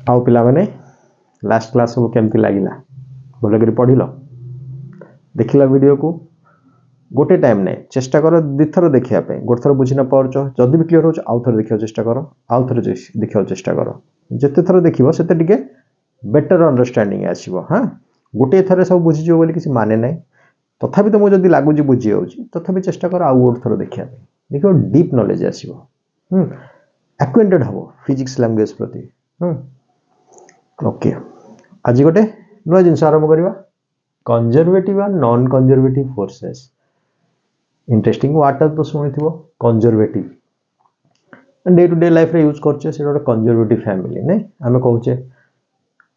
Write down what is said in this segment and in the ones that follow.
आउ पिला माने लास्ट क्लास सब केमती लागिला बोल कर पढ़िल देखिला वीडियो को गोटे टाइम नहीं चेष्टा कर दिथर देखिया पे गोटे थर बुझी ना पारछ जदि भी क्लियर हो आउ थर देखिया चेष्टा कर आउ थर देखिया चेष्टा कर जते थर देखिबो सेते टिके बेटर अंडरस्टैंडिंग आसीबो। हां गोटे थरे सब बुझी जो बोली किसी माने नहीं तथापि तो मु जदि लागु जी बुझी होउची तथापि चेष्टा कर आउ गोटे थर देखिया पे देखो डीप नॉलेज आसीबो एक्वेंटेड हबो फिजिक्स लैंग्वेज प्रति। ओके आज गोटे नुआ जिनस आरंभ करवा conservative and non conservative forces. Interesting वार्ता तो शुणी थी conservative day to day life रे यूज करछे से गोटे कंजर्वेटिव फैमिली नहीं आमे कहूचे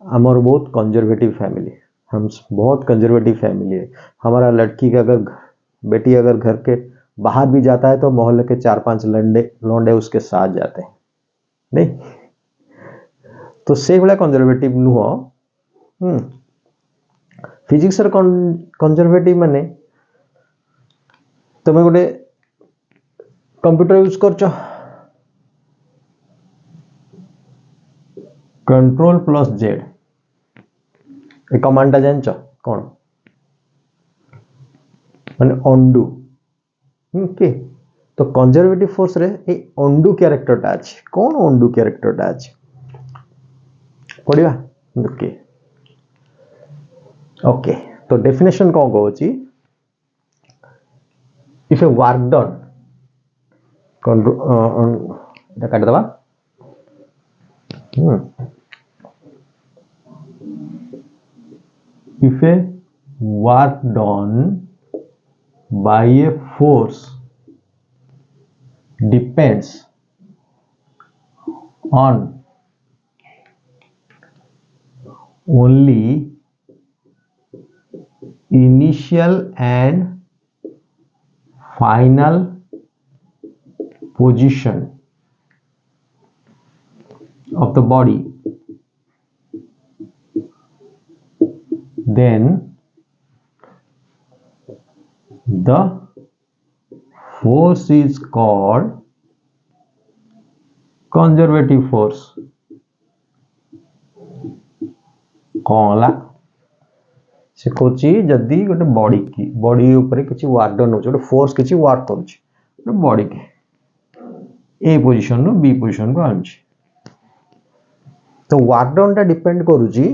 हमर बहुत कंजर्वेटिव फैमिली हम बहुत कंजर्वेटिव फैमिली है। हमारा लड़की का अगर बेटी अगर घर के बाहर भी जाता है तो मोहल्ले के 4-5 लौंडे उसके साथ जाते हैं नहीं तो से भाया कंजर्वेटिव नुह। फिजिक्स कंजर्वेटिव माने तुम गोटे कंप्यूटर यूज कर कंट्रोल प्लस जेड ए कमांडा जान कौन माने अंडू ओके तो कंजर्वेटिव फोर्स रे ए अंडू कैरेक्टरटा अछि कौन अंडू कैरेक्टरटा अछि पढ़िया ओके ओके तो डेफिनेशन कौन कहूची इफ ए वर्क डन काट दबा if a work done by a force depends on only initial and final position of the body, then the force is called conservative force. कौला से कोची जदी गोटे body ऊपर किछि work done हो गोटे force किछि वर्क करूछि गोटे बॉडी के ए पोजीशन नो बी पोजीशन को आनछि तो वर्क डन टा डिपेंड करूछि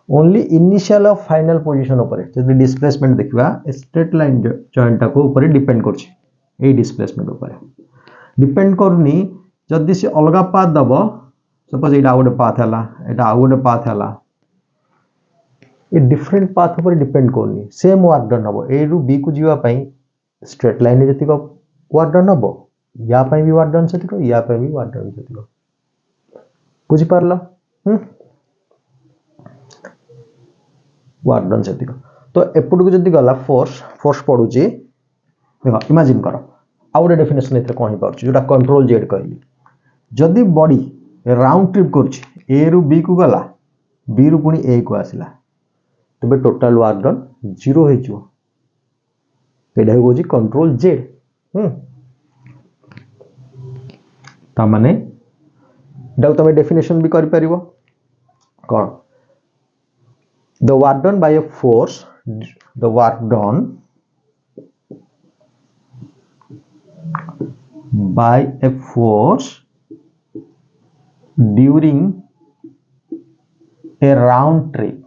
ओनली इनिशियल और फाइनल पोजीशन ऊपर जदी डिस्प्लेसमेंट देखबा स्ट्रेट लाइन जॉइंट को ऊपर डिपेंड करछि ए डिस्प्लेसमेंट ऊपर डिपेंड करनी जदी से अलगा पाथ दबो सपोज एटा गोटे पाथ हला एटा आ गोटे पाथ हला ये डिफरेंट पाथ ऊपर डिपेंड करनी सेम वर्क डन हबो ए रु बी को जीवा पई स्ट्रेट लाइन जति को वर्क डन हबो या पई भी वर्क डन सति को या पई भी वर्क डन सति को बुझी पारलो वर्क डन सति को तो एपुड को जति गला फोर्स पडुची देखो इमेजिन करो आ गोटे डेफिनेशन एते कोन ही पाउची जोटा कंट्रोल जेड कहली जदी बॉडी राउंड ट्रिप करछि ए रु बी को गला बी रु पुनी ए को आसिला तबे टोटल वर्क डन 0 हो जिवो एडा होजी कंट्रोल जेड ता माने डाउ तमे डेफिनेशन भी करि परिबो कोन the work done by a force the work done by a force during a round trip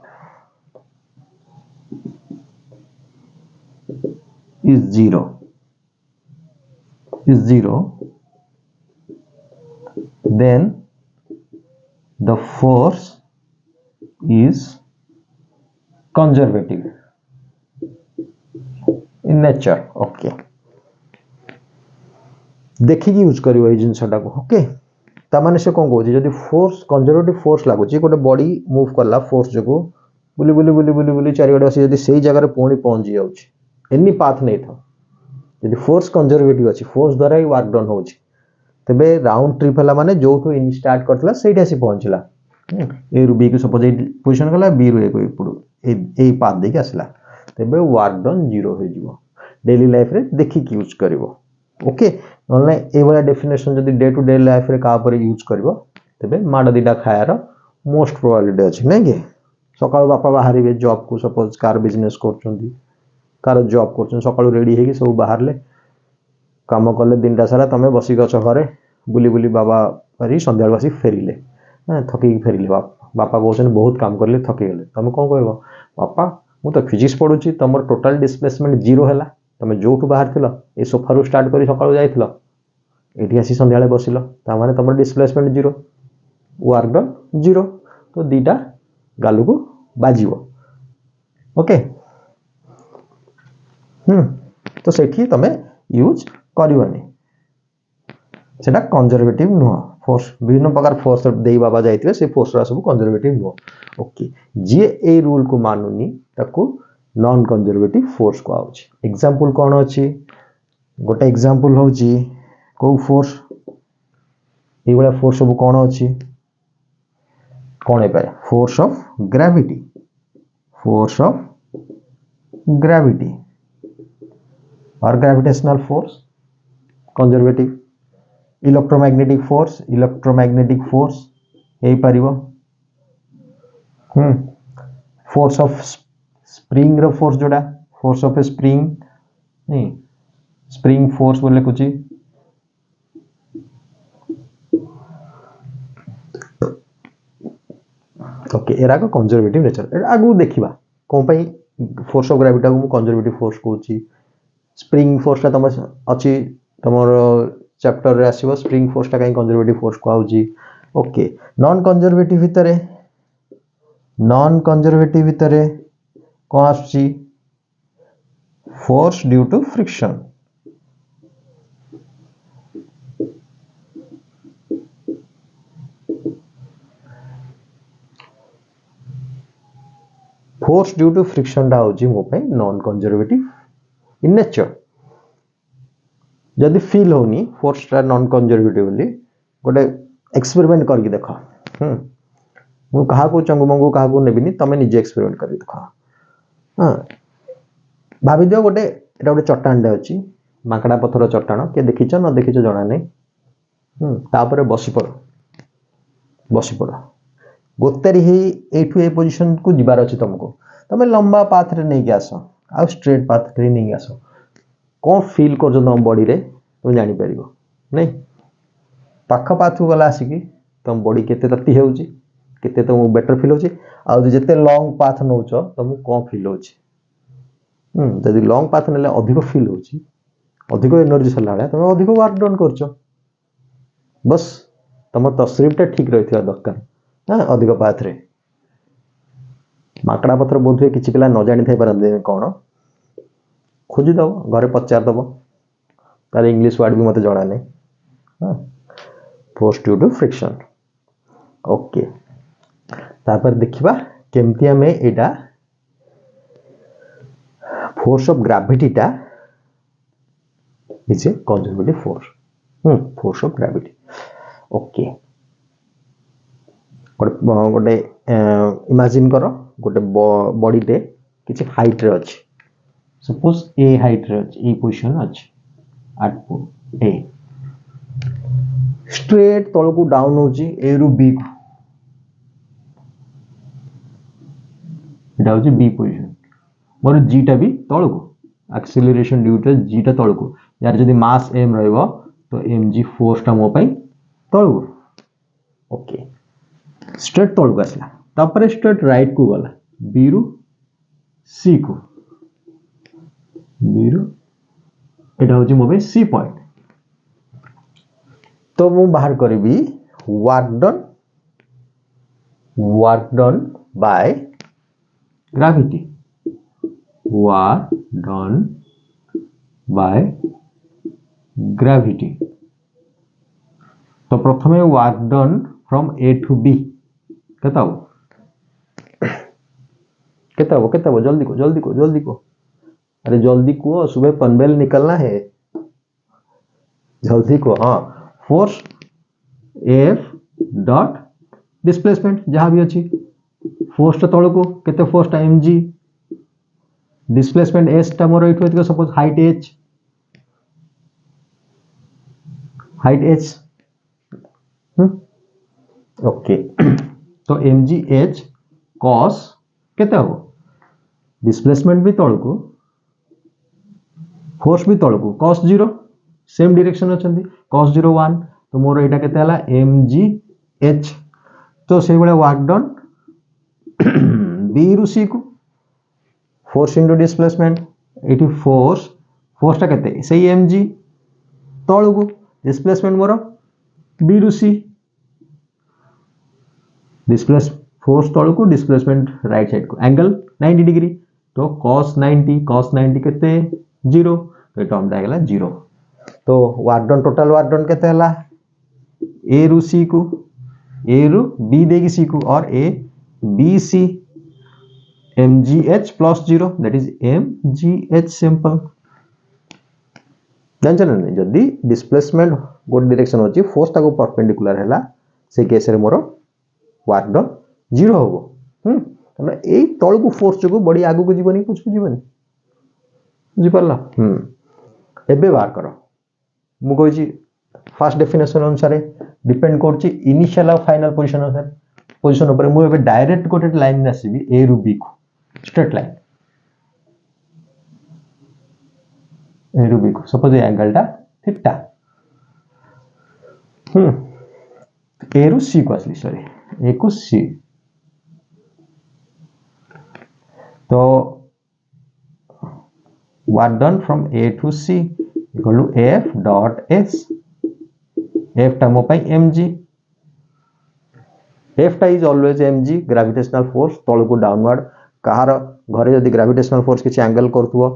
is zero then the force is conservative in nature okay देखि यूज करियो ए जिंसटा को ओके ता माने से कोन कहूची जदी फोर्स कंजर्वेटिव फोर्स लागुची गोटे body move करला force जको बुली बुली बुली बुली बुली चारि गडे आसी जदी सेही जगह रे पुणी पहुंच जाउची एनी पाथ नै था जदी फोर्स कंजर्वेटिव अछि फोर्स द्वारा ही वर्क डन होची तबे राउंड ट्रिप हला माने जो तो इन स्टार्ट करथला सेही आसी पहुंचला ए रु बी के सपोज ए पोजीशन गला बी रु ए को इपुडु ए पाथ देके आसला तबे वर्क डन 0 हो जिवो डेली लाइफ रे देखि कि यूज करिवो ओके नले ए वाला डेफिनेशन जदी डे टू डे लाइफ रे का पर यूज करिवो तेबे माड़ दीटा खायार मोस्ट प्रोबेबिलिटी अच्छी नहीं कि सकाल बापा बाहर जॉब को suppose car business car job कर सकाल रेडी है सब बाहर ले काम कले दिन सारा तुम बसिक अच घरे बुली बुली बाबा करी संध्या बस फेरिले थकी फेरिले बापा कहते बहुत काम कले थकी गले तुम कौन कह बापा मु तो फिजिक्स पढ़ुची तुम टोटाल डिस्प्लेसमेंट जीरो है तुम जो बाहर थी ये सोफारू स्टार्ट कर सकाल जाइल ये आसी संध्या बसिल ताने तुम displacement zero work done zero तो दीटा गालू को बाजिव ओके तो सेठी तमे यूज करनी सेटा कंजर्वेटिव नुह फोर्स विभिन्न प्रकार फोर्स दे बाबा जाइए से फोर्स सब कंजर्वेटिव नुह ओके जी ए रूल को मानुनी ताकू नॉन कंजर्वेटिव फोर्स को आउची एग्जांपल कौन अच्छी गोटे एग्जांपल होची को फोर्स ये वाला फोर्स सब कौन अच्छी कौन है फोर्स ऑफ ग्रेविटी और gravitational force conservative electromagnetic force यही पारिबो फोर्स ऑफ स्प्रिंग रो फोर्स जोड़ा फोर्स ऑफ स्प्रिंग नहीं स्प्रिंग फोर्स बोले कुछ ओके एरा को कंजर्वेटिव नेचर आगु देखिबा कोन पई फोर्स ऑफ ग्रेविटी को कंजर्वेटिव फोर्स कहूची स्प्रिंग फोर्स तुम अच्छी तुम चैप्टर रे आसीबो स्प्रिंग फोर्स कहीं कंजर्वेटिव फोर्स कहूची ओके नॉन कंजर्वेटिव भितर कौन आसुची force due to friction force due to friction मो नॉन कंजर्वेटिव इन नेचर जदि फील होनी फोर्स नॉन कंजर्वेटिव गोटे एक्सपेरिमेंट करके देख मु कहा चंगु मंगु कहा नेबिनी तमें निजे एक्सपेरिमेंट कर देख हाँ भाभी दियो गोटे गोटे चट्टान अच्छी माकड़ा पथर चट्टान किए देखीच न देखीच जना नहीं तापर बसी पड़ गोतेरी ही एठू ए पोजीशन को जीवार अच्छी तुमको तुम लंबा पाथ रे नहीं आस आ स्ट्रेट पाथ रे नहीं आस कौन फील कर तुम बॉडी रे तुम जानी पार नहीं पाख पाथ को गला आसिकी तुम बॉडी केते तती होउची केते तुमको बेटर फील होची आ जेते लॉन्ग पाथ नौच तुमको कौन फील होची जदि लॉन्ग पाथ नेले अधिक फील होची अधिक एनर्जी सला तुम अधिक वर्क डन करछ बस तुम तस्रीफटा ठीक रही दरकार हाँ अधिक पाथ रे माकड़ा पथर बोध हुए किसी पिला न जानी थाई पारंते कौन खोजिदब घरे पचारदब तार इंग्लिश वर्ड भी मत जना नहीं हाँ force due to friction okay तापर देखिबा केमती हमें एटा फोर्स ऑफ ग्रेविटी टा is a conservative force of gravity okay गोटे इमेजिन कर गोटे बॉडी टे किसी हाइट रे अछि सपोज ए हाइट रे अछि ए पोजीशन अछि एट ए स्ट्रेट तल को डाउन होची ए रु बी को एटा होची बी पोजीशन मोर जी टा भी तल को एक्सेलरेशन ड्यू टू जी टा तल को यार जदी मास m रहइबो तो mg फोर्स टा मो पई तल को ओके स्ट्रेट तल को आसला तापर स्ट्रेट राइट को गला बी रु सी को बी रु एटा होची मो पे सी पॉइंट तो मु बाहर करबी work done by gravity work done by gravity तो प्रथमे work done from A to B केता जल्दी को अरे जल्दी को सुबह पनबेल निकलना है जल्दी को हाँ फोर्स एफ डॉट डिस्प्लेसमेंट जहां भी अच्छी फोर्स तल को केते फोर्स टा mg डिस्प्लेसमेंट s टा मोर एठो एतिक सपोज हाइट h ओके तो mgh cos केते हो डिस्प्लेसमेंट भी तळ को फोर्स भी तळ को cos 0 सेम डायरेक्शन अछंती cos 0 1 तो मोर एटा केते हला mgh तो से बळे वर्क डन b रु c को force into displacement eighty force टा केते सही mg तळ को डिस्प्लेसमेंट मोर b रु c डिस्प्लेस फोर्स तळ को डिस्प्लेसमेंट राइट साइड को एंगल 90 डिग्री तो cos 90 केते 0 तो टर्म दा गेला 0 तो work done total work done केते हला a रु c को a रु b देगी c को और a b c mgh plus 0 that is mgh simple जानछ ना जदी डिस्प्लेसमेंट गोट डायरेक्शन होची फोर्स ताको परपेंडिकुलर हैला से केस रे मोर वर्क डन 0 होबो कारण एई तळ को फोर्स जो बड़ी आगु को जीवनी कुछ को जीवनी बुझी परला एबे बार करो मु कहै छी फर्स्ट डेफिनेशन अनुसार डिपेंड करछि इनिशियल और फाइनल पोजीशन अनुसार पोजीशन ऊपर मु एबे डायरेक्ट कोटेड लाइन आसीबी ए रु बी को स्ट्रेट लाइन ए रु बी को सपोज एंगल टा थीटा ए रु सी को असली सॉरी ए को सी तो work done from A to C equal to F dot S F टा मो पाई mg एफ टा is always mg gravitational force तळ को डाउनवर्ड कहार घरे यदि ग्रेविटेशनल फोर्स किछि एंगल करथुवो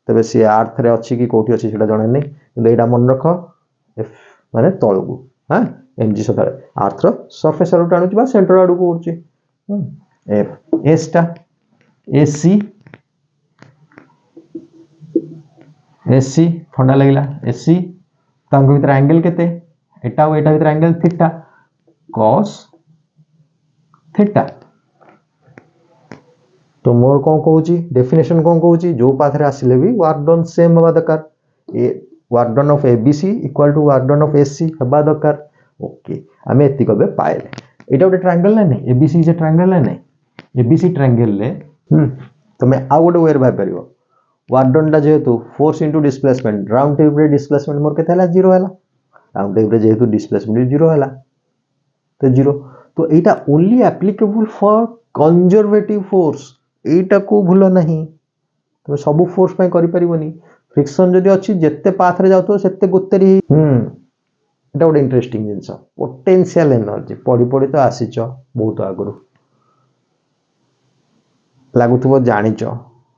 तबे से अर्थ रे अछि कि कोठी अछि सेटा जणे नै किंतु एटा मन रख एफ माने तळ को हां mg सकाळे अर्थ रो सरफेस आडू टाणुची बा सेंटर आडू को उरची एफ एस टा एसी एसी ठंडा लगला एसी तांग भीतर एंगल केते एटा भीतर एंगल थीटा cos थीटा तो मोर कोन कहूची डेफिनेशन कोन कहूची जो पाथ रे आसिले भी वर्क डन सेम हबा दरकार ए work done of ABC equal to work done of SC हबा दरकार ओके हमें एति कबे पाइले एटा गोटे ट्रायंगल नै एबीसी इज ए ट्रायंगल नै एबीसी ट्रायंगल ले तो मैं आ गोटे वेर भाई परिबो वर्क डन टा जेहेतु force into displacement round tape रे डिस्प्लेसमेंट मोर केते हला 0 हला राउंड टेप रे जेहेतु डिस्प्लेसमेंट 0 हला तो 0 तो एटा only applicable for conservative force एटा को भूलो नहीं तो सब फोर्स पे करि परिबोनी फ्रिक्शन जदी अछि जत्ते पाथ रे जाउतो सेत्ते गुत्तेरी एटा गोटे इंटरेस्टिंग जिंस पोटेंशियल एनर्जी पढी पढी तो आसीच बहुत आगरु लागुथबो जानिचो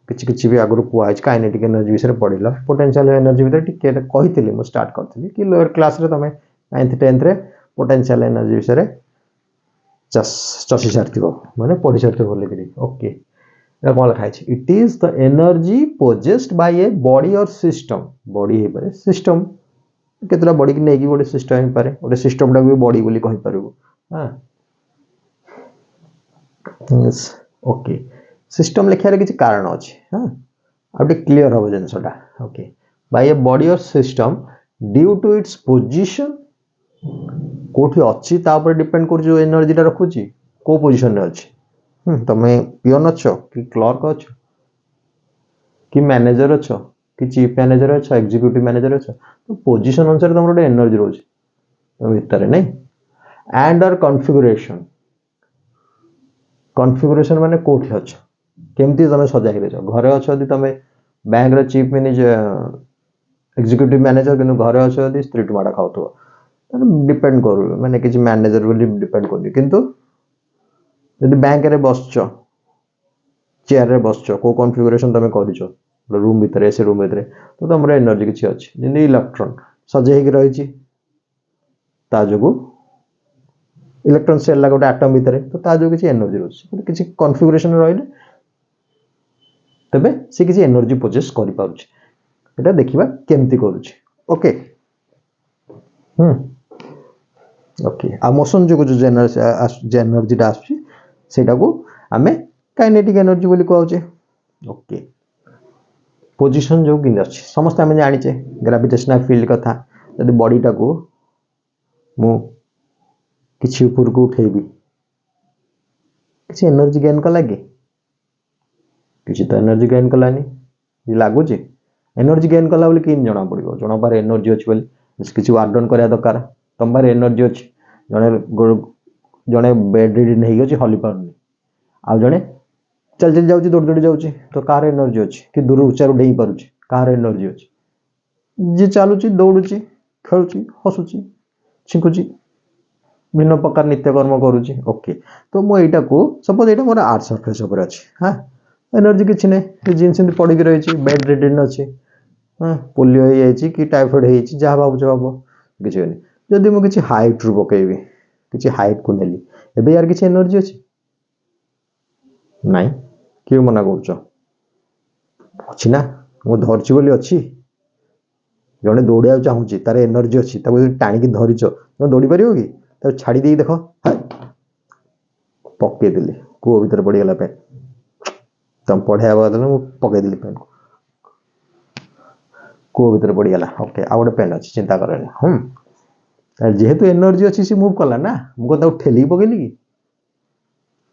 किछि किछि भी आगरु कुआ अछि काइनेटिक एनर्जी विषय पढिला पोटेंशियल एनर्जी विषय टिके कहितली मु स्टार्ट करथली कि लोअर क्लास रे तमे 9th 10th रे पोटेंशियल एनर्जी विषय चसी सारथिबो माने पढि सारथिबो बोलकरी ओके एटा कोन लिखा अछि it is the energy possessed by a body और सिस्टम बॉडी हे पारे सिस्टम केतला बॉडी कि नेकी गोटे सिस्टम हे पारे गोटे सिस्टम टा भी बॉडी बोली कहि परबो हां यस ओके सिस्टम लिखा रे किछि कारण अछि हां आउटे क्लियर हो जनसटा ओके बाय ए बॉडी और system due to its position कोठी अछि ता ऊपर डिपेंड कर जो एनर्जी टा रखुची को पोजीशन रे अछि तमे पियोन अछो कि क्लर्क अछो कि मैनेजर अछो कि चीफ मैनेजर अछो एग्जीक्यूटिव मैनेजर अछो तो पोजीशन अनुसार तमरो रे एनर्जी रोज तो भीतर नै एंड और कॉन्फ़िगरेशन माने कोठी अछो केमती तमे सजाई देछो घरे अछो यदि तमे बैंक रे चीफ मैनेजर एग्जीक्यूटिव मैनेजर किनु घरे अछो यदि स्ट्रीट माडा खाउतो डिपेंड करू माने किछि मैनेजर बोली डिपेंड करू किंतु यदि बैंक रे बसचो चेयर रे बसचो को कॉन्फ़िगरेशन तमे करिचो रूम भीतर ऐसे रूम भीतर तो तमरे एनर्जी किछि अछि जेनी इलेक्ट्रॉन सजे हेक रहिछि ता जोगु इलेक्ट्रॉन सेल लागोटे एटम भीतर तो ता जो किछि एनर्जी रहछि किछि कॉन्फ़िगरेशन रहिले तबे से किछि एनर्जी पोजेस करि पाउछि एटा देखिबा केमती करूछि ओके ओके आ मोशन जो जो एनर्जी दा आछि सेटा को हमें काइनेटिक एनर्जी बोली कहउछे ओके पोजीशन जो किन अछि समस्त हमें जानि छे ग्रेविटेशनल फील्ड कथा यदि बॉडी टा को मु किसी ऊपर को उठेबी किसी एनर्जी गेन कला कि किसी तो एनर्जी गेन कलानी लगुच एनर्जी गेन कला बोली कि जना पड़ो जन पारे एनर्जी अच्छी बोली किसी वर्क डाउन करा दरकार तुम पारे एनर्जी अच्छी जड़े जड़े बेड रिडन हो हली पारनी आउ जड़े चल चल जाऊँ दौड़ दौड़ी जाऊँ तो कार एनर्जी अच्छी कि दूर उच्चारू डेई पारुची कार एनर्जी अच्छी जी चलुची दौड़ुची खेलुची हसुची छिंकुची भिन्न प्रकार नित्यकर्म करुची ओके तो मुझा को सपोज यहाँ मोर आर्ट सरफेस उपर अच्छी हाँ एनर्जी किसी ना जिन पड़ी रही बेड रिडन अच्छी हाँ पोलियो हो जाए कि टाइफॉइड हो जहाँ भावुच भाव किसी जदि मुझे किसी हाइट रू पकेबी किसी हाइट को नेली एबे यार किसी एनर्जी अच्छी नाई किए मना कर मु धरची बोली अच्छी जड़े दौड़ा चाहूँगी तार एनर्जी अच्छी टाणी धरीच तुम दौड़ी पार कि छाड़ी दे देख पकईदेली कूह भर पड़गला पेन तुम पढ़ाया बदल मुझे पकईदेली पेन को कूह भर पड़गला ओके आ गए पेन अच्छी चिंता कर जेहेतु एनर्जी अच्छी सी मुव कला ना मुझे ठेली पकईली कि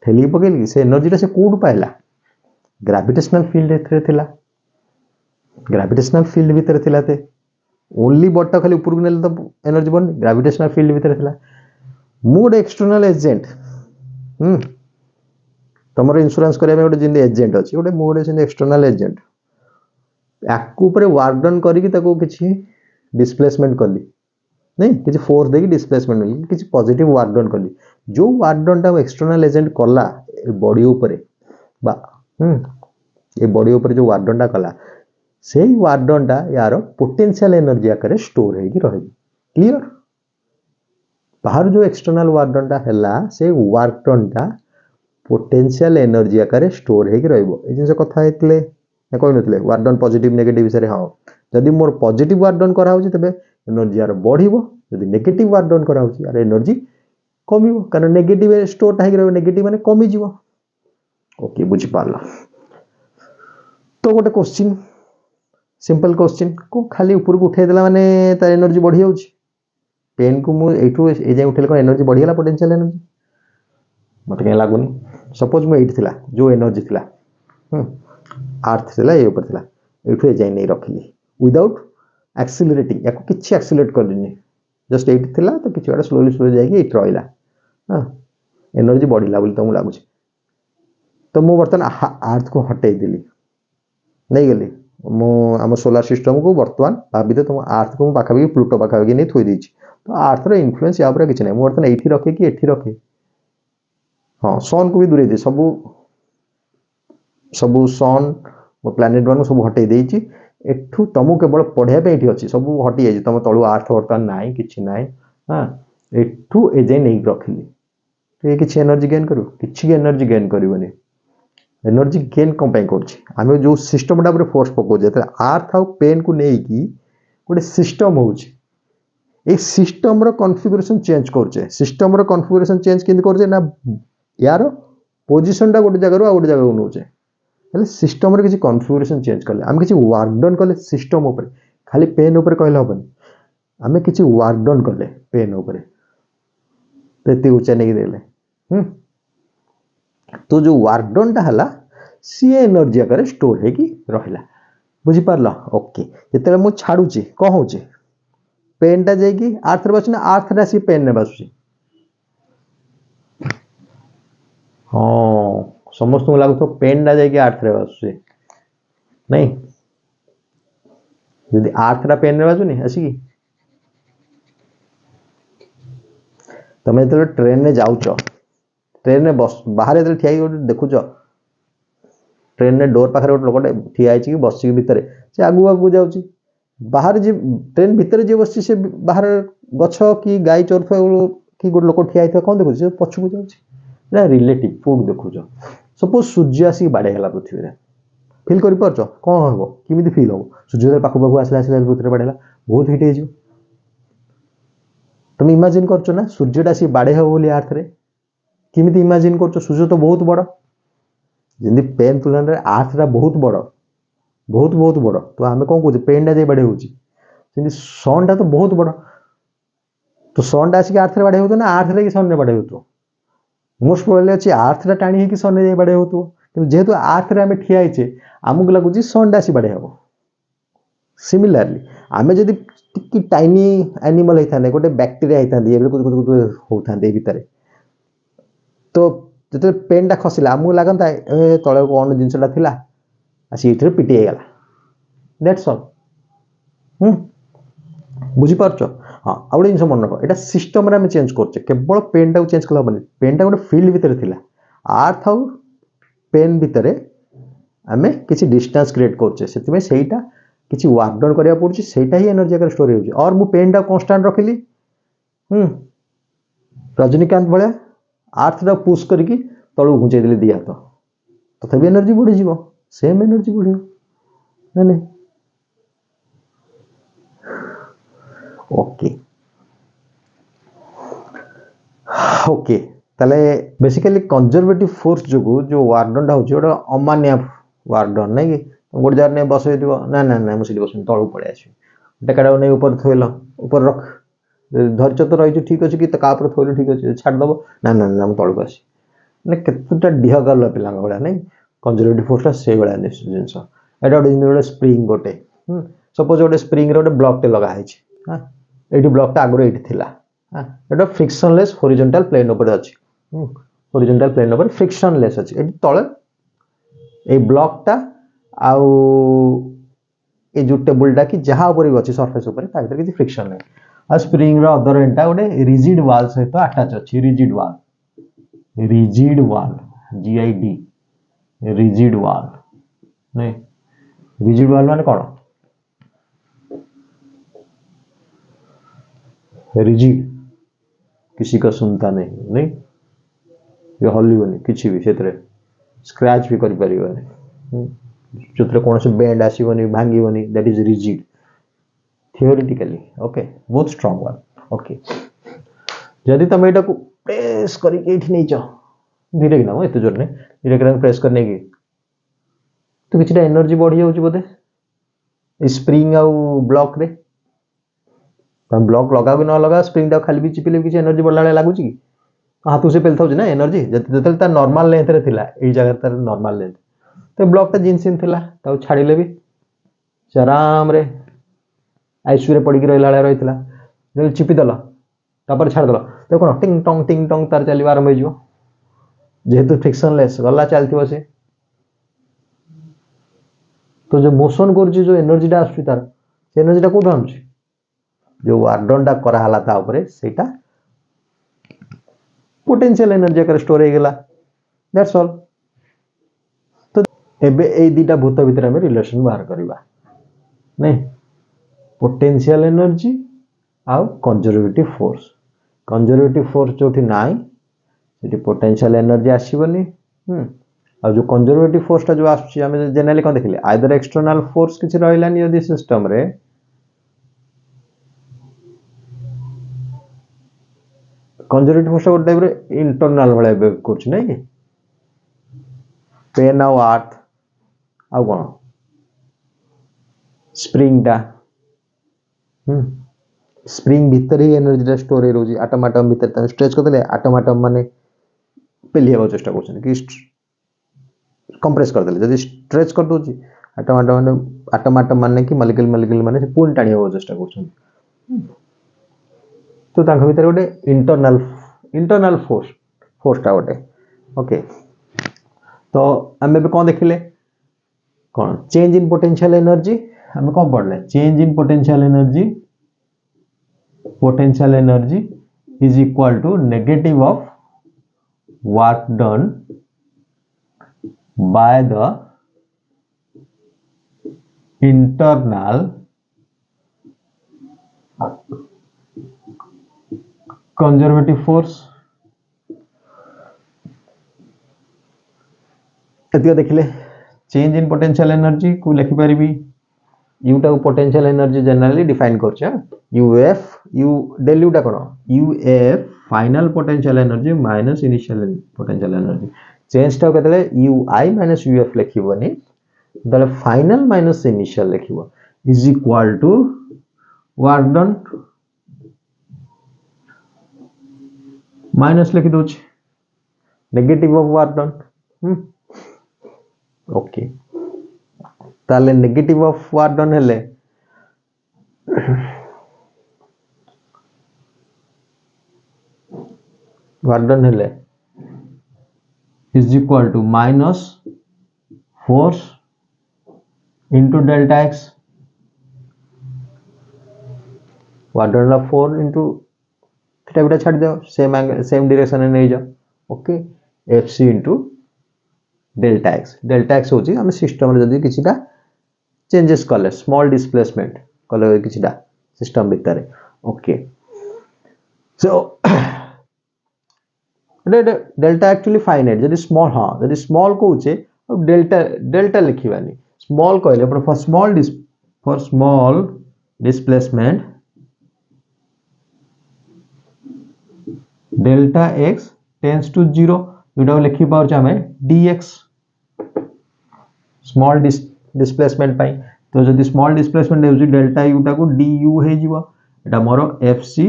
ठेली पकईली कि से एनर्जीटा से कौटू पाइला ग्राविटेशनल फील्ड ग्राविटेशनल फील्ड भितर थिला ते ओनली बॉडटा खाली ऊपर को नेले तो एनर्जी बढ़नी ग्राविटेशनल फील्ड भितर थिला मु गोटे एक्सटर्नल एजेंट तुम इंश्योरेंस करने गोटे जिन एजेंट अच्छी गोटे मुझे एक्सटर्नल एजेंट याकू वर्क डन करके डिस्प्लेसमेंट कली नहीं किसी फोर्स देकी डिस्प्लेसमेंट कली किसी पॉजिटिव वर्क डन कली जो वर्क डन टा एक्सटर्नल एजेंट कला बॉडी उपरे बा ये बॉडी उपरे जो वर्क डन टा कला से वर्क डन टा यार पोटेंशियल एनर्जी आकार स्टोर होगी क्लियर बाहर जो एक्सटर्नल वर्क डन टा हैला से वर्क डन टा पोटेंशियल एनर्जी आकार स्टोर होगी जिन कथा कही नथिले वर्क डन पॉजिटिव नेगेटिव विषय हाँ जदि मोर पॉजिटिव वर्क डन कराउछि तबे एनर्जी यार बढ़िबो जदि नेगेटिव वर्क डन कराउछि यार एनर्जी कमिबो कारण नेगेटिव स्टोर टाइक रहिबो नेगेटिव माने कमी जीवो ओके बुझी पारला तो गोटे क्वेश्चन सिंपल क्वेश्चन को खाली ऊपर को उठे देला माने तार एनर्जी बढ़ी जाउछि पेन को मु एठू ए जाय उठेले कोन एनर्जी बढ़ी गेला पोटेंशियल एनर्जी मते के लागुनी सपोज मु एठी थिला जो एनर्जी थिला अर्थ थिला ए ऊपर थिला एठू ए जाय नै रखिली विदाउट एक्सीलरेटिंग याको किछि एक्सीलरेट करदिनी जस्ट एठी थिला तो किछि वाडा स्लोली जाय कि एठी रहिला हां एनर्जी बढ़िला बोली तुमको लागुछि तो मु बर्तन अर्थ को हटै देली नहीं गली मु आम सोलार सिस्टम को बर्तमान भाभी तुम अर्थ को पाखापाखि प्लूटो पाखापाखि नहीं थोई देछि तो अर्थ रो इन्फ्लुएंस या ऊपर किछि नै मु बर्तन एठी रखे कि एठी रखे हाँ सन को भी दूरे दे सबू सन मो प्लानेट वन सब हटै देछि एठू तुमको केवल पढ़िया पे एठी अछि सब हटि जाय तुम तळु अर्थ बर्तमान नाइ किछि नाइ हां एठू ए जे नै रखिली तो ये किछि एनर्जी गेन करू किछि एनर्जी गेन करिवनी एनर्जी गेन कम कर जो सिस्टम टा फोर्स पकाउे अर्थ आउ पेन को लेकिन गोटे सिस्टम हो सिस्टम कॉन्फ़िगरेशन चेंज करुचे सिस्टम कॉन्फ़िगरेशन चेंज केंद्र करुचे ना यार पोजीशन टा गोटे जगह गोटे जगह नौचे सिस्टम किसी कॉन्फ़िगरेशन चेंज कले आम किसी वर्क डन कले सिस्टम उपर खाली पेन उपर कहले हेनी आम किसी वर्क डन कले पेन उपर तो उच्चा नहीं देले तो जो वर्क डन टा हला सी एनर्जी आकार स्टोर है कि रहिला बुझी पारला ओके जेते मु छाडुची को होची पेन टा जाय कि अर्थ रे बसना अर्थ रा सी पेन ने बसुची हां समस्त को लागु तो पेन टा जाय कि अर्थ रे बसुची नहीं यदि अर्थ रा पेन रे बसुनी आसी कि तमे तो ट्रेन में जाउचो ट्रेन में बस बाहर जो ठिया देखुच ट्रेन में डोर पाखे गोटे लोकटे ठिया कि बस भितर से आगू आगू जाऊँगी बाहर जी ट्रेन भितर जी बस से बाहर गछ कि गाई चरुवा कि गोटे लोक ठिया होता कौन देखुचे पछकू जाऊँगी रिलेटिव फुड देखुच सपोज सूर्य आसिक बाड़ेगला पृथ्वी में फिल कर कौन हम किमी फिल हम सूर्य पाख पाख आसला आसला पृथ्वी बाड़ेगा बहुत हिट हो तुम इमाजिन कर ना सूर्यटा आसिक बाड़े हे बोली अर्थ रे किमिति इमाजिन कर सूर्य तो बहुत बड़ जमी पेन तुलन अर्थ रा बहुत बड़ बहुत बड़ तो आम कौन कहे पेन टा बाड़े हो सन टा तो बहुत बड़ तो सन आसिक अर्थ रे बाडे होतो ना अर्थ रे कि सन रे बाडे होतो मोस्ट प्रोबेबली अछि अर्थ रे टाणी कि सन रे बाडे होतो कि जेहेतु अर्थ रे आमे ठिया हिचे आमको लागुची सन आसी बाडे हबो सिमिलरली आमे जदी टिकी टाइनी एनिमल हेताने गोटे बैक्टीरिया हेतांदी एबे कुछ होतांदे भितरे तो जते पेन टा खसिला आमको लागंता ए तळे कोन जिंसटा थिला आसी इथरे पिटी गला दैट्स ऑल बुझी पारछो हाँ आ गोटे जिनस मन रख एटा सिस्टम रे आमे चेंज करछे केवल पेन टा चेंज कला बने पेन टा गोटे फील्ड भितरे थिला अर्थ आउ पेन भितरे आमे किछि डिस्टेंस क्रिएट करछे सेति में सेईटा किछि वर्क डाउन करिया पड़छि सेईटा ही एनर्जी आकर स्टोर होछि और मु पेन टा कांस्टेंट रखिली रजनीकांत भले अर्थ टा पुश करके तळु घुंचे देले दिया तो तथापि एनर्जी बढ़ी जीवो सेम एनर्जी बढ़ियो नहीं ओके ओके ताले बेसिकली कंजर्वेटिव फोर्स जो वर्क डाउन होछि ओटा अमान्य वर्क डाउन नै कि गोटे जार ने बसै दिबो ना ना ना मुसी बस तळु पळे आसी टेकाडा नै ऊपर थोइला ऊपर रख धरच तो रही ठीक अच्छे कि का थोइल ठीक अच्छे छाड़ दबो ना ना ना तळु आसी ने केतटा डिह गल पिला भला नै कंजर्वेटिव फोर्स से भला जिंस एटा गोटे स्प्रिंग गोटे सपोज गोटे स्प्रिंग रे गोटे ब्लॉक टे लगा हैछि हां एटी ब्लॉक टा आगरो एटी थिला हां एटा फ्रिक्शनलेस हॉरिजॉन्टल प्लेन ऊपर अछि हॉरिजॉन्टल प्लेन ऊपर फ्रिक्शनलेस अछि एटी तळे ए ब्लॉक टा आउ ए जो टेबल टा कि जहां ऊपर अछि सरफेस ऊपर ता भीतर किछि फ्रिक्शन नै आ स्प्रिंग रो अदर एंड टा गोटे रिजिड वाल सहित अटैच अछि रिजिड वाल जीआईडी रिजिड वाल नै रिजिड वाल माने कोन रिजिड किसी का सुनता नहीं ये हल्लीबनी किसी भी क्षेत्र स्क्रैच भी करि परिबनी जोतरे कोन से बैंड आसीबनी भांगीबनी that is rigid theoretically okay बहुत स्ट्रांग वन ओके जदि तुम एटा को प्रेस करके एठी नै छ धीरे किना एते जोर ने धीरे किना प्रेस करने की तो किछटा एनर्जी बढ़ी जाउची बोधे स्प्रिंग आ ब्लॉक रे तुम ब्लॉक लगा भी न लगा स्प्रिंग टा खाली भी चिपिले किछ एनर्जी बढ़ला लागू छी हाथ से पेलथौ ना एनर्जी जते ता नॉर्मल लेंथ रे थिला ए जगह तार नॉर्मल लेंथ तो ब्लॉक टा जिनसिन थिला ता छाड़ीले भी आराम रे आईसीयू रे पड़ी रहिला रहितला जब चिपी दला तापर छाड़ दला तो कोन टिंग टोंग तार चली आरंभ हो जिवो जेहेतु फ्रिक्शनलेस गला चलथिबो से तो जो मोशन करछि जो एनर्जी टा आछी तार से एनर्जी टा कोठा आछी जो वर्क डाउन टा करा हला ता ऊपर सेटा पोटेंशियल एनर्जी कर स्टोर हे गेला दैट्स ऑल तो एबे ए दीटा भूत भीतर हम रिलेशन बाहर करबा नहीं पोटेंशियल एनर्जी आ कंजर्वेटिव फोर्स जोठी नाइ सेठी पोटेंशियल एनर्जी आसीबनी आ जो कंजर्वेटिव फोर्स टा जो आछी हम जनरली कोन देखले आइदर एक्सटर्नल फोर्स किछ रहलानी यदि सिस्टम रे कंजर्वेटिव फोर्स गोटे टाइप रे इंटरनल वाला बिहेव करछ नै कि पेन आउ अर्थ आउ कोन स्प्रिंग टा स्प्रिंग भीतर ही एनर्जी टा स्टोर होरोजी एटम भीतर त स्ट्रेच करले एटम माने पेलिया चेष्टा करछन कि कंप्रेस कर देले जदी स्ट्रेच कर दोची एटम माने कि मॉलिक्यूल माने से पूर्ण टाणी हो चेष्टा करछन तो तांका भीतर गोटे इंटरनल फोर्स टा गोटे ओके तो हम बे कोन देखिले कोन चेंज इन पोटेंशियल एनर्जी हम कोन पढ़ले change in potential energy is equal to negative of work done by the internal conservative force एतिया देखिले चेंज इन पोटेंशियल एनर्जी को लिखि परिबी यूटा को पोटेंशियल एनर्जी जनरली डिफाइन करछ यूएफ यू डेल्यू टा कोन UF final potential energy minus initial potential energy change टा केतले यूआई माइनस यूएफ लिखिबोनी दले फाइनल माइनस इनिशियल लिखिबो is equal to work done minus लिखि दोछि negative of work done okay ताले नेगेटिव ऑफ वर्क डन हेले वर्क डन हेले is equal to minus force into delta X work done 4 into theta beta छाड़ दो same angle same direction में नहीं जाओ okay F C into delta X होची हम सिस्टम रे जदी किछिटा चेंजेस कले स्मॉल डिस्प्लेसमेंट कले किछिटा सिस्टम भीतर okay so delta actually finite जदी स्मॉल हां जदी स्मॉल कहूचे डेल्टा लिखिबानी स्मॉल कहले for small displacement delta X tends to 0 जोटा लिखि पाउछ हमें dx स्मॉल डिस्प्लेसमेंट पाई तो जदी स्मॉल डिस्प्लेसमेंट हेउची डेल्टा u टा को du हे जीवो एटा मोर fc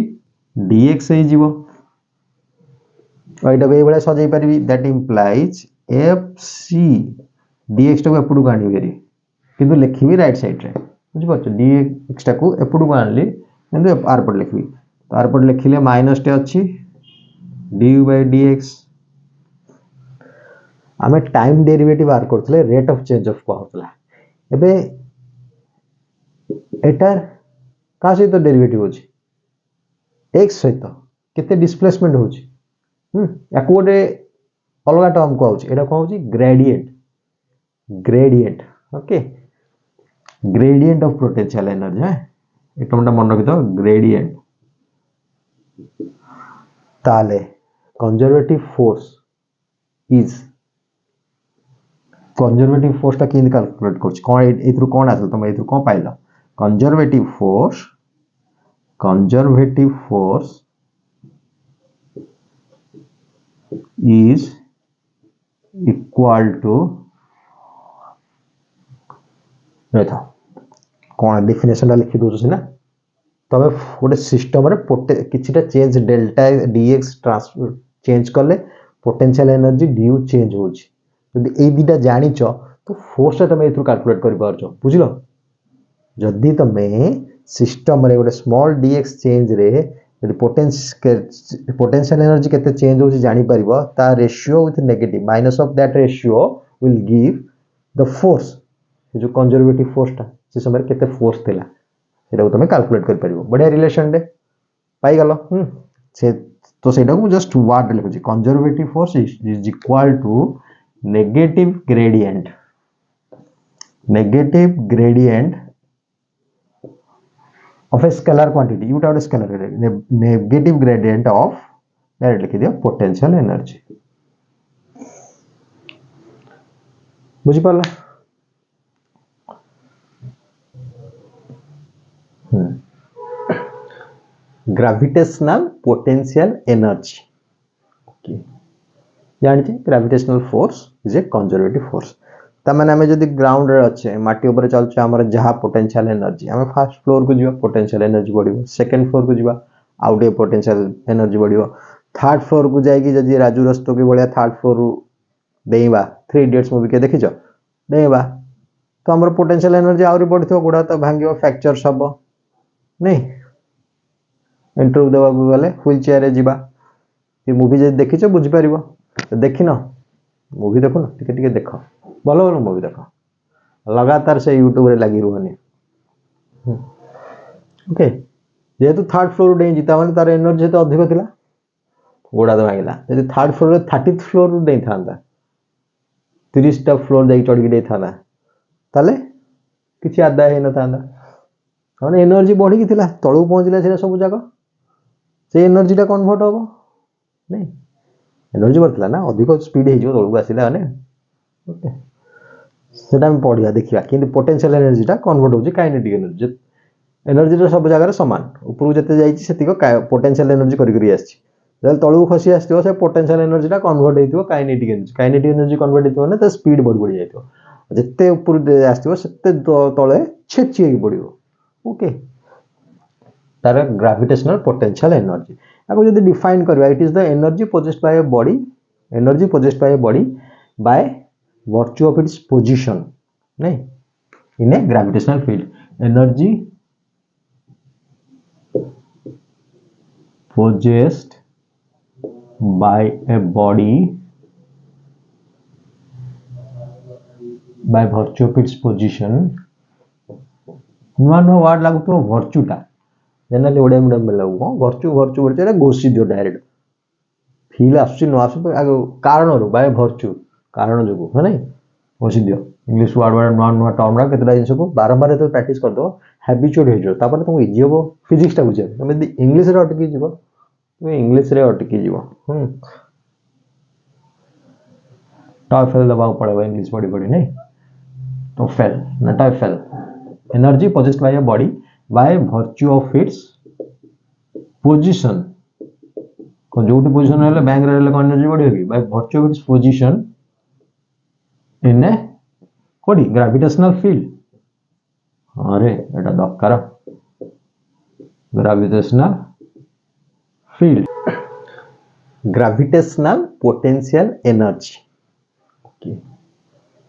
dx हे जीवो एटा बे बळे सजाई परबी दैट इंप्लाइज fc dx टा को एपडू गाणी करी किंतु लिखिबी राइट साइड रे बुझि परछ dx टा को एपडू गाणली किंतु आर पर लिखबी तो आर पर लिखिले माइनस टे अछि du by dx आमे टाइम डेरिवेटिव आर करथले रेट ऑफ चेंज ऑफ कहतला एबे एटार का सहित डेरिवेटिव होची x सहित केते डिस्प्लेसमेंट होची याको गोटे अलगा टर्म को होची एटा को होची gradient okay gradient of potential energy है ए टर्मटा मन रखि दो ग्रेडियंट ताले conservative force is conservative force टा किन कैलकुलेट करछ कोन एथरु कोन आसल तुम एथरु कोन पाइलो conservative force is equal to देखो कौन डेफिनेशन लिखि दो ना तबे गोटे सिस्टम रे किछिटा change delta dx transfer change करले पोटेंशियल एनर्जी du चेंज होची यदि ए दुटा जानिच तो फोर्स ता तमे इथु कैलकुलेट करि पारछो बुझिलो जदी तमे सिस्टम रे गोटे स्मॉल dx चेंज रे यदि पोटेंशियल एनर्जी केते चेंज होची जानि परिबो ता ratio with negative minus of that ratio will give the force जो कंजर्वेटिव फोर्स ता से समय केते फोर्स थिला सेटा को तमे कैलकुलेट कर परिबो बढ़िया रिलेशन दे पाई गलो से तो सेटा को जस्ट वर्ड लिखो conservative force is equal to negative gradient of a scalar quantity u out a scalar negative gradient of direct लिखि दियो potential energy बुझि पाला gravitational potential energy ओके जानि gravitational force is a conservative force तमाने हमें जदी ground रे अच्छे माटी ऊपर चलछ हमर जहा पोटेंशियल एनर्जी हमें फर्स्ट फ्लोर को जीवा पोटेंशियल एनर्जी बढ़िबो सेकंड फ्लोर को जीवा आउटे पोटेंशियल एनर्जी बढ़िबो थर्ड फ्लोर को जाई कि जदी राजू रस्तो के बळिया थर्ड फ्लोर देइबा 3 इडियट्स मूवी के देखिछो देइबा तो हमर पोटेंशियल एनर्जी आउरी बढ़िथो गुडा तो भांगियो फ्रैक्चर सब नहीं इंटरव्यू देबा को गले व्हील चेयर रे जीवा ये मूवी जे देखिछो बुझि परिबो तो देखिनो मूवी देखो ना टिके देखो भलो भलो मूवी देखो लगातार से यूट्यूब रे लगी रुहनी ओके जेहेतु थर्ड फ्लोर डे जीता माने तार एनर्जी तो अधिक थिला गोडा तो भागला यदि थर्ड फ्लोर रे 30th फ्लोर डे थांदा 30 टा फ्लोर जाई चढ़ी डे थांदा ताले किछि आदाय हे न थांदा माने एनर्जी बढ़ी कि थिला तळु पहुंचले से सब जागा से एनर्जी टा कन्वर्ट होबो नहीं एनर्जी बढ़ला ना अधिक स्पीड हे जो तळु आसिला ने ओके सेटा हम पढ़िया देखिया किंतु पोटेंशियल एनर्जी टा कन्वर्ट होची काइनेटिक एनर्जी रे सब जगह रे समान ऊपर जते जाईची सेतिको पोटेंशियल एनर्जी करी करी आछि जल तळु खसी आस्थियो से पोटेंशियल एनर्जी टा कन्वर्ट हेतियो काइनेटिक एनर्जी कन्वर्ट हेतियो ने त स्पीड बढ़ जाइतो जते ऊपर आस्थियो सेते तळे छेची हे पड़ियो ओके तार ग्रेविटेशनल पोटेंशियल एनर्जी आपको जब डिफाइन करवा it is the energy possessed by a body by virtue of its position नहीं in a gravitational field energy possessed by a body by virtue of its position नुआ नुआ word लागू तो वर्चुटा generally Odia medium में लागू वर्चु वर्चु वर्चु एटा गोसी दियो direct feel आसुची no आसु कारण रो बाय वर्चु कारण जोगु है नहीं गोसी दियो इंग्लिश वर्ड वर्ड नुआ नुआ टर्म रा केतरा जिंस को बारंबार तो प्रैक्टिस कर दो हैबिचुअल हो जो तापर तुम इजी हो फिजिक्स टा बुझे तुम यदि इंग्लिश रे अटकी जीवो तुम इंग्लिश रे अटकी जीवो टॉफेल दबाव पड़ेगा इंग्लिश पढ़ी पढ़ी नहीं तो फेल ना टॉफेल energy possessed by a body by virtue of its position को जोटी पोजीशन हेले बैंक रे हेले कोन एनर्जी बढ़ेगी by virtue of its position in a कोडी ग्रेविटेशनल फील्ड अरे एटा दरकार gravitational field gravitational potential energy okay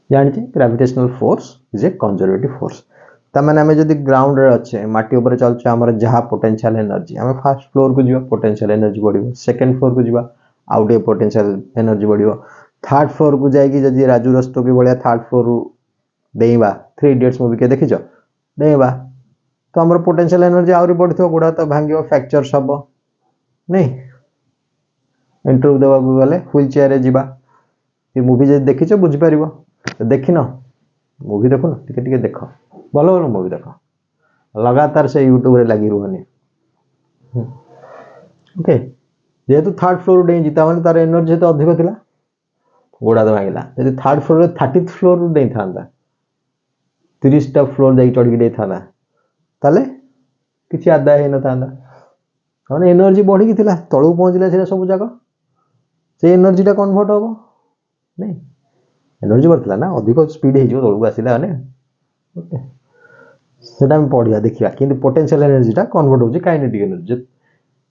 जानछि gravitational force is a conservative force तमाने हमें जदी ग्राउंड रे अच्छे माटी ऊपर चलछ हमर जहा पोटेंशियल एनर्जी हमें फर्स्ट फ्लोर को जीवा पोटेंशियल एनर्जी बढ़िबो सेकंड फ्लोर को जीवा आउट ए पोटेंशियल एनर्जी बढ़िबो थर्ड फ्लोर को जाएगी जदी राजू रस्तो के बळिया थर्ड फ्लोर देइबा 3 इडियट्स मूवी के देखिछो देइबा तो हमर पोटेंशियल एनर्जी आउरी बढ़िथो गुडा तो भांगियो फ्रैक्चर सब नहीं इंटरव्यू देवा गले व्हील चेयर रे जीवा ये मूवी जे देखिछो बुझ परिबो देखिनो मूवी देखो ना टिके टिके देखो भलो भलो मूवी देखो लगातार से यूट्यूब रे लगी रहनी ओके जेहेतु थर्ड फ्लोर डे जीता माने तार एनर्जी तो अधिक थिला गोड़ा तो भांगिला यदि थर्ड फ्लोर रे 30th फ्लोर रे नहीं थांदा 30 टा फ्लोर जाई चढ़ के थाना ताले किछि आदाय हे न थांदा माने एनर्जी बढ़ी थिला तळु पहुंचले से सब जगह से एनर्जी टा कन्वर्ट होबो नहीं एनर्जी बढ़ला ना अधिक स्पीड हे जो तळु आसिला माने ओके सेटा हम पढ़िया देखिया किंतु पोटेंशियल एनर्जी टा कन्वर्ट होची काइनेटिक एनर्जी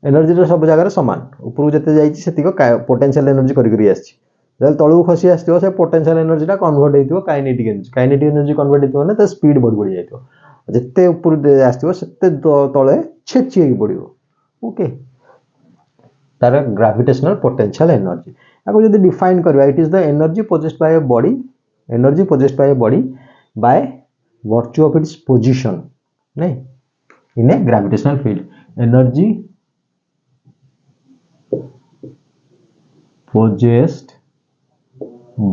एनर्जी रे सब जगह रे समान ऊपर जते जाईची सेतिको पोटेंशियल एनर्जी करी करी आछि जल तळु खसी आस्तियो से पोटेंशियल एनर्जी टा कन्वर्ट हेतियो काइनेटिक एनर्जी कन्वर्ट हेतियो ने त स्पीड बढ़ बढ़ जाइतो जते ऊपर आस्तियो सेते तळे छेची हे पड़ियो ओके तार ग्रेविटेशनल पोटेंशियल एनर्जी आपको जदी डिफाइन करबा it is the energy possessed by a body by virtue of its position नहीं in a gravitational field energy possessed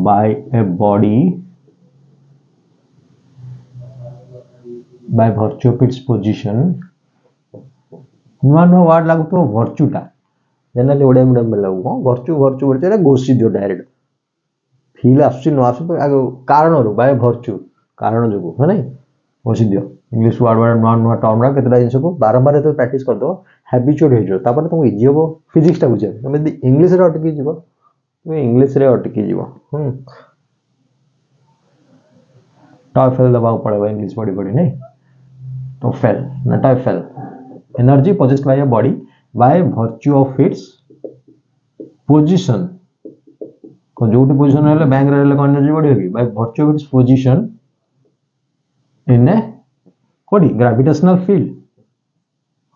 by a body by virtue of its position नुआ नुआ word लागू तो वर्चुटा generally Odia medium में लागू वर्चु वर्चु वर्चु एटा गोसी दियो direct feel आसुची no आसु कारण रो बाय वर्चु कारण जोगु है नहीं गोसी दियो इंग्लिश वर्ड वर्ड नुआ नुआ टर्म रा केतरा जिंस को बारंबार तो प्रैक्टिस कर दो हैबिचुअल हो जो तापर तुम इजी हो फिजिक्स टा बुझे तुम यदि इंग्लिश रे अटकी जीवो तुम इंग्लिश रे अटकी जीवो टॉफेल दबाव पड़ेगा इंग्लिश पढ़ी पढ़ी नहीं तो फेल ना टॉफेल energy possessed by a body by virtue of its position को जोटी पोजीशन हेले बैंक रे हेले कोन एनर्जी बढ़ेगी by virtue of its position in a कोडी ग्रेविटेशनल फील्ड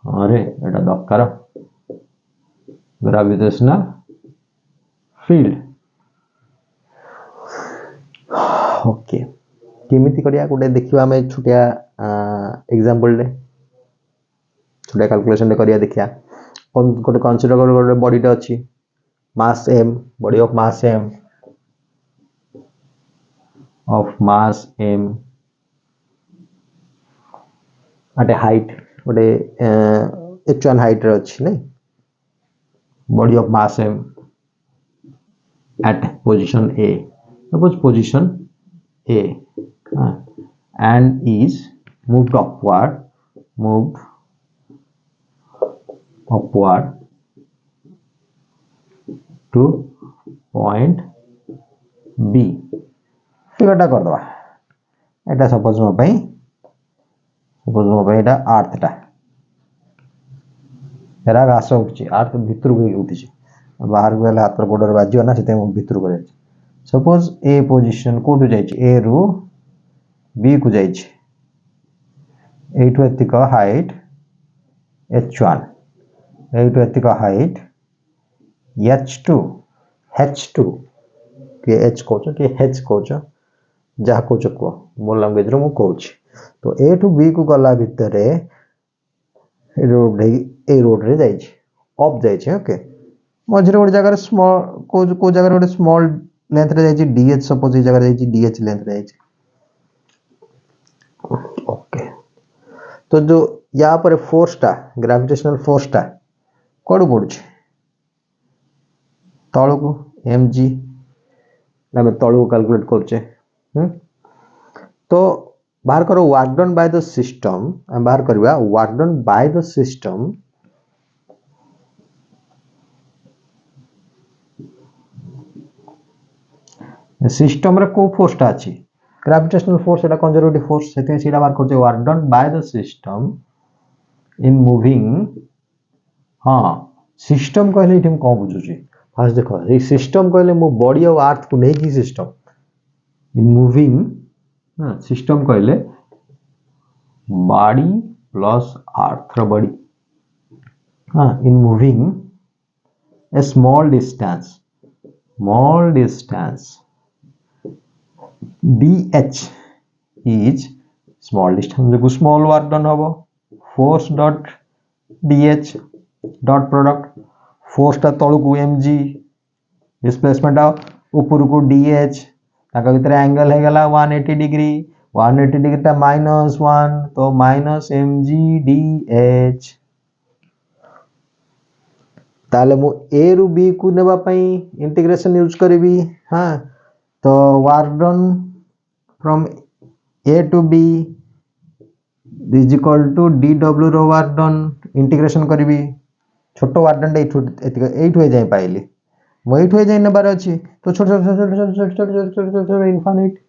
अरे एटा दरकार ग्रेविटेशनल फील्ड ओके केमिति करिया गोटे देखिबा हमें छुटिया एग्जांपल ले छुटिया कैलकुलेशन ले करिया देखिया गोटे कंसीडर कर गोटे बॉडी टा अछि मास m body of mass m at a height गोटे h1 हाइट रे अछि नै body of mass m at position A suppose position A and is moved upward to point B फिगरटा कर दबा एटा सपोज मो पई एटा अर्थ टा हेरा घास उठी आर्थ भितर को उठी बाहर को गले हाथ गोड़ बाजियो ना से भितर को सपोज ए पोजिशन कौटू ए रु बी को एठू एतिक height h1 एठू एतिक height h2 h2 कि h कहछ कि h कहछ जहा कहछ को मो लैंग्वेज रो मु कहछ तो ए टू बी को गला भितर रोड रे जाई छी अप जाई छी ओके मझरे गोटे जगह स्मॉल को जगह गोटे स्मॉल लेंथ रे जाई छी dh सपोज ए जगह जाई छी dh लेंथ रे जाई छी ओके तो जो यहाँ पर फोर्सटा ग्रेविटेशनल फोर्सटा कौड़ पड़ू तल को mg आम तल को कैलकुलेट करछे तो बाहर करो work done by the system हम बाहर करबा work done by the system system रे को फोर्सटा अछि ग्रेविटेशनल फोर्स एटा कंजर्वेटिव फोर्स सेते सीधा बाहर करछे work done by the system in moving हां सिस्टम कहले इठम को बुझुची फास्ट देखो ए सिस्टम कहले मो बॉडी और अर्थ को नहीं की सिस्टम इन मूविंग हां सिस्टम कहले बॉडी प्लस अर्थ रो बॉडी हां in moving A small distance dh is small distance जो small work done होबो force dot dh dot product force ता तळु को mg displacement ऊपर को dh ताका भीतर एंगल है गला 180 डिग्री ता -1 तो -mg dh ताले मु a रु b को नेबा पई इंटीग्रेशन यूज करबी हां तो work done from a to b is equal to dw रो वर्क डन इंटीग्रेशन करबी छोटो वर्क डन एठू ए जाय पाइली मो एठू ए जाय नबार अछि तो छोटो इनफिनिट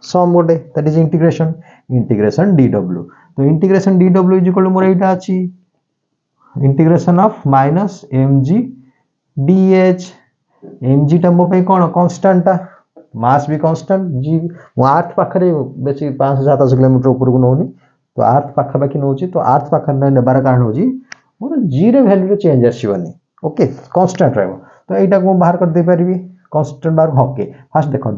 सम गोटे दैट इज इंटीग्रेशन dw तो integration dw is equal to मोर एटा अछि integration of -mg dh mg टा मो पे कोन कांस्टेंट टा मास भी कांस्टेंट जी मो अर्थ पाखरे बेसी 500-700 किलोमीटर ऊपर को नोनी तो अर्थ पाखा बाकी नोची तो अर्थ पाखा नेबार कारण होजी मोर जी रे वैल्यू रे चेंज आसीबनी ओके कांस्टेंट रहबो तो एटा को बाहर कर दे परबी कांस्टेंट बार होके फास्ट देखो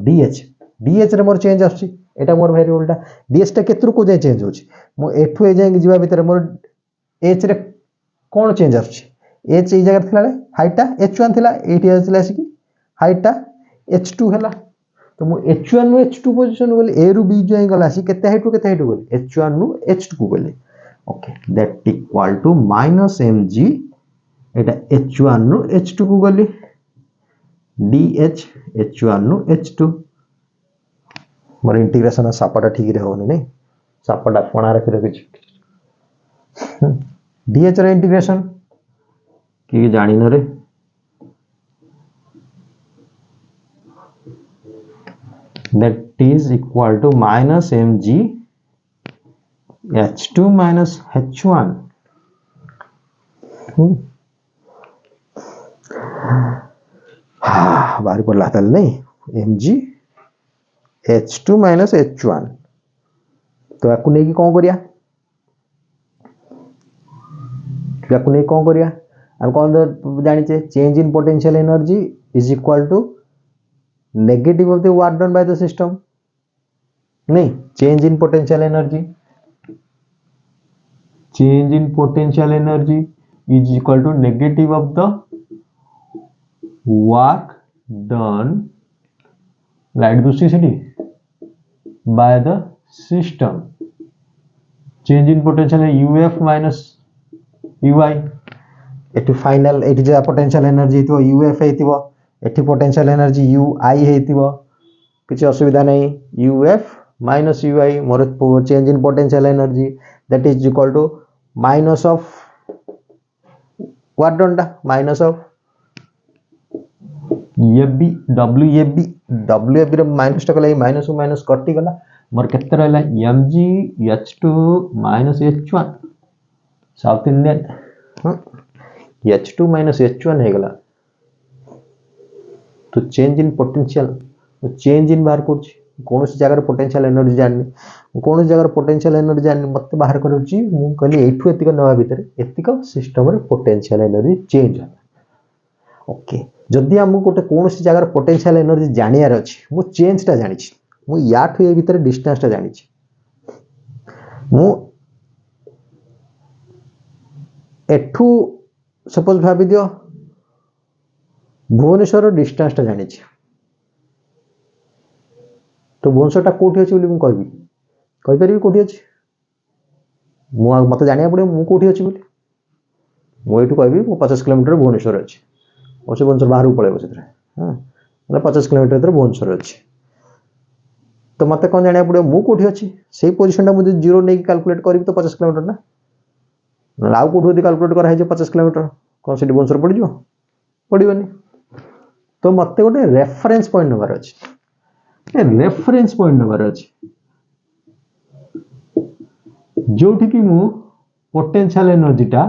dh रे मोर चेंज आसी एटा मोर वेरिएबल टा dh टा केतरु को जाय चेंज होची मो एठू ए जाय जीवा भीतर मोर h रे कोन चेंज आसी h ए जगह थिला हाइट टा h1 थिला एठी आसीला आसी हाइट टा h2 हला तो मु h1 नु h2 पोजीशन बोले a रु b जाय गला सी केते हाइट बोले h1 नु h2 को बोले okay that equal to -mg एटा h1 नु h2 को गली dh h1 नु h2 मोर इंटीग्रेशन सापाटा ठीक रे होने नहीं सापाटा कोणा रखि dh रे इंटीग्रेशन की जानि न रे that is equal to -mg h2 minus h1 बारी पड़ला तल नहीं mg h2 minus h1 तो याकु नहीं कि कौन करिया याकु नहीं कौन करिया हम कौन जानी चे change in potential energy is equal to negative of the work done by the system नहीं change in potential energy is equal to negative of the work done light दूसरी city by the system change in potential है uf minus ui एटू final एटी जे potential energy तो uf हेतिबो एठी potential energy ui हेतिबो किछि असुविधा नहीं uf minus ui more change in potential energy that is equal to minus of what done the minus of wab रे माइनस टा कले माइनस को माइनस कटि गला मोर केते रहला mg h2 minus h1 south Indian H2 minus H1 हो गला तो चेंज इन पोटेंशियल तो चेंज इन बाहर कर कौन सी जगह पोटेंशियल एनर्जी जाननी कौन सी जगह पोटेंशियल एनर्जी जाननी मत बाहर कर कहली एठू एतिक नवा भितर एतिक सिस्टम रे पोटेंशियल एनर्जी चेंज है ओके जदि हमको गोटे कौन सी जगह पोटेंशियल एनर्जी जानियार अछि मु चेंज टा जानि छी मु याठू ए भितर डिस्टेंस टा जानि छी मु एठू सपोज भाबी दियो भुवनेश्वर डिस्टेंस टा जानि छी तो भुवनेश्वर कोठी अच्छी बोली कहबी कहीपर कोठी अच्छी मत जाना पड़े मुझे कौटी अच्छी बोली मुझे कहबी मु 50 किलोमीटर भुवनेश्वर अच्छी और से भुवनेश्वर बाहर को पड़े से हाँ मतलब 50 किलोमीटर भीतर भुवनेश्वर अच्छी तो मत कौन जाना पड़े मुझे कौटी अच्छी से पोजिशन मुझे जीरो नहीं कैलकुलेट करी तो 50 किलोमीटर ना आउ कौटू कैलकुलेट कराई 50 किलोमीटर कौन से भुवनेश्वर पड़ जाओ पड़ोनी तो मत गोटे रेफरेन्स पॉइंट नंबर अच्छी रेफरेन्स पॉइंट नंबर अच्छी जोठी कि मु पोटेंशियल एनर्जी टा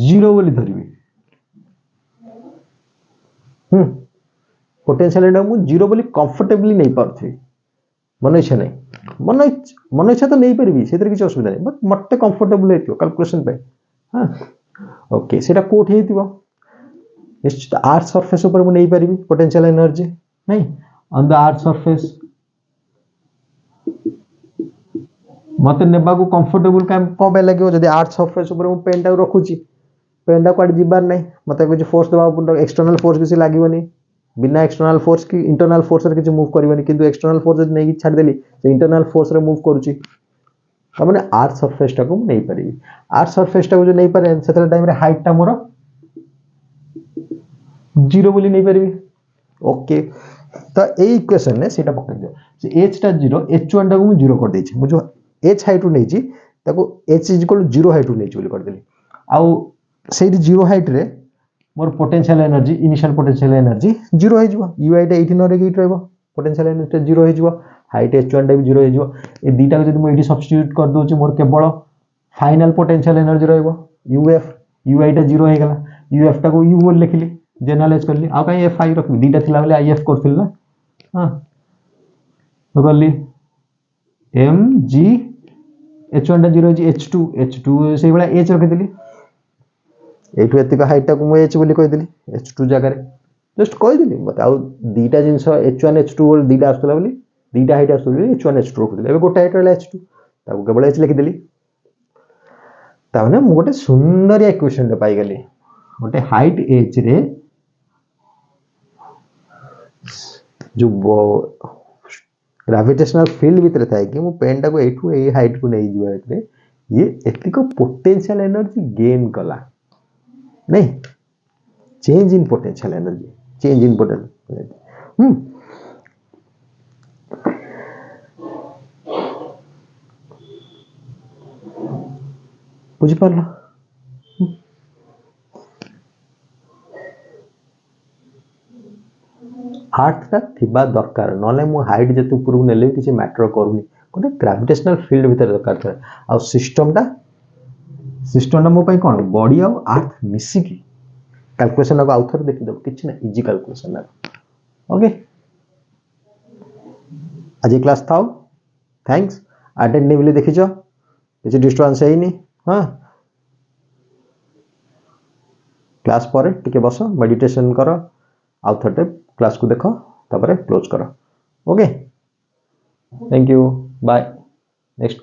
जीरो बोली धरबी पोटेंशियल एनर्जी मु जीरो बोली कंफर्टेबली नहीं पारथि मन इच्छा नहीं मन इच्छा तो नहीं पारबी से किसी असुविधा नहीं बट मत कंफर्टेबल हेतियो कैलकुलेशन पे हां ओके सेटा कोठी हेतिबो निश्चित आर्थ सरफेस ऊपर मु नहीं पारबी पोटेंशियल एनर्जी नहीं ऑन द आर्थ सरफेस मत नेबा को कंफर्टेबल कम लगे जब आर्थ सरफेस ऊपर मु पेन टा रखुची पेन टा कड़े जीवार ना मत कुछ फोर्स दबा एक्सटर्नल फोर्स किसी लगभग बिना एक्सटर्नल फोर्स की इंटरनल फोर्स रे किसी मूव करबनी किंतु एक्सटर्नल फोर्स जब नहीं छाड़ देली तो इंटरनल फोर्स रे मूव करूची त माने आर्थ सरफेस टा को नहीं पारी आर्थ सरफेस टा को जो नहीं पारे सेतल टाइम रे हाइट टा मोर जीरो बोली नहीं पारी ओके तो ए इक्वेशन ने सेटा पकड़ दियो से h टा 0 h1 टा को मु 0 कर देछि मु जो h हाइट नै छी ताको h = 0 हाइट नै छी बोली कर देली आउ सेठी 0 हाइट रे more potential energy initial potential energy 0 हो जिवो ui टा 18 रे गीट रहबो पोटेंशियल एनर्जी 0 हो जिवो हाइट h1 टा भी 0 हो जिवो ए दीटा को जदि मु एठी सब्स्टिट्यूट कर दोछि मोर केवल फाइनल पोटेंशियल एनर्जी रहबो uf ui टा 0 हो गेला uf टा को u बोल लिखली जनरलाइज करली आ काई fi रखबी दीटा थिला बेले if करथिल ना हां तो करली mg h1 टा 0 जी h2 से बेला h रखिदिली एठू एतिक हाइट टा को मु h बोली कहि दिली h2 जगह रे जस्ट कहि दिली मत आ दीटा जिंस h1 h2 बोल दीटा आस्तला बोली दीटा हाइट आस्तला h1 h2 रखिदिली एबे गोटा हाइट रहला h2 ताको केवल h लिखि दिली ताने मु गोटे सुंदर इक्वेशन रे पाई गेली गोटे हाइट h रे जो ग्रेविटेशनल फील्ड भीतर थाए कि मु पेन टा को एठू ए हाइट को नहीं जीवा रे ये एतिक पोटेंशियल एनर्जी गेन कला नहीं change in potential energy change in potential बुझी पारला हार्ट टा थिबा दरकार नले मु हाइट जते ऊपर को नेले किसी मैटर करूनी कोटे ग्रेविटेशनल फील्ड भीतर दरकार था आ सिस्टम मो पई कोन बॉडी आ अर्थ मिसी की कैलकुलेशन अब आउथर देखि दो किछ ना इजी कैलकुलेशन ना ओके आज क्लास था थैंक्स अटेंटिवली देखि जो किछ डिस्टर्बेंस है नहीं हां क्लास पर टिके बसो मेडिटेशन करो आउथर क्लास को देखो तापर क्लोज करो okay thank you bye next